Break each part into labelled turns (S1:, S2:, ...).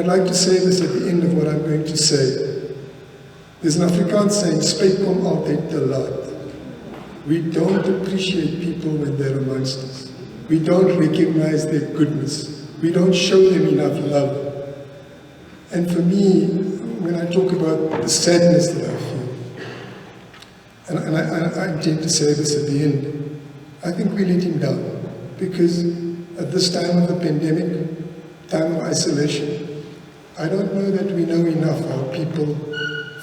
S1: I'd like to say this at the end of what I'm going to say. There's an Afrikaans saying, "Spyt kom altyd te laat." We don't appreciate people when they're amongst us. We don't recognize their goodness. We don't show them enough love. And for me, when I talk about the sadness that I feel, and I intend to say this at the end, I think we let him down. Because at this time of the pandemic, time of isolation, I don't know that we know enough how people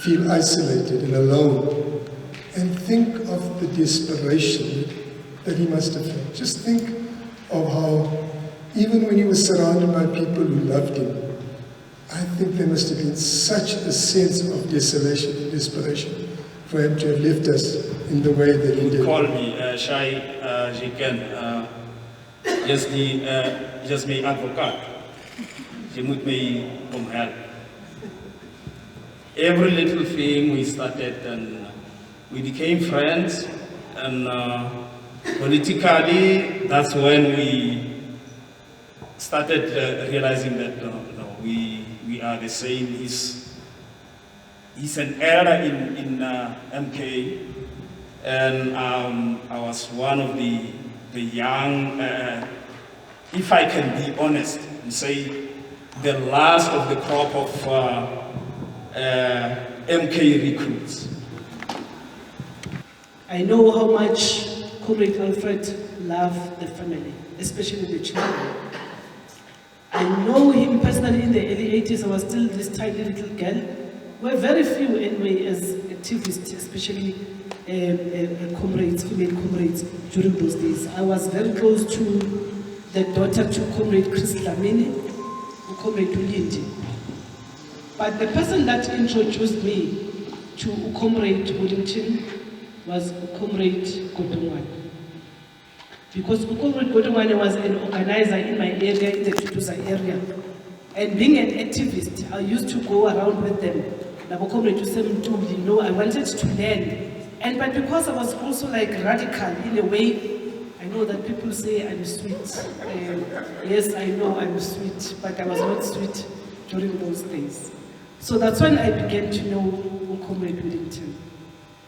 S1: feel isolated and alone. And think of the desperation that he must have felt. Just think of how, even when he was surrounded by people who loved him, I think there must have been such a sense of desolation and desperation for him to have left us in the way that he did.
S2: Call me shy as you can. Just my advocate. Je moet my kom help. Every little thing we started, and we became friends, and politically, that's when we started realizing that we are the same. He's an elder in MK, and I was one of the young, if I can be honest and say, the last of the crop of MK recruits.
S3: I know how much Comrade Alfred loved the family, especially the children. I know him personally in the early 80s. I was still this tiny little girl. We're very few anyway as activists, especially comrades, female comrades during those days. I was very close to the daughter to Comrade Chris Dlamini, Comrade Woodington. But the person that introduced me to Comrade Woodington was Comrade Godongwane. Because Comrade Godongwane was an organizer in my area, in the Tutuza area. And being an activist, I used to go around with them. I wanted to learn. But because I was also like radical in a way, I know that people say I'm sweet. Yes, I know I'm sweet, but I was not sweet during those days. So that's when I began to know Comrade Woodington.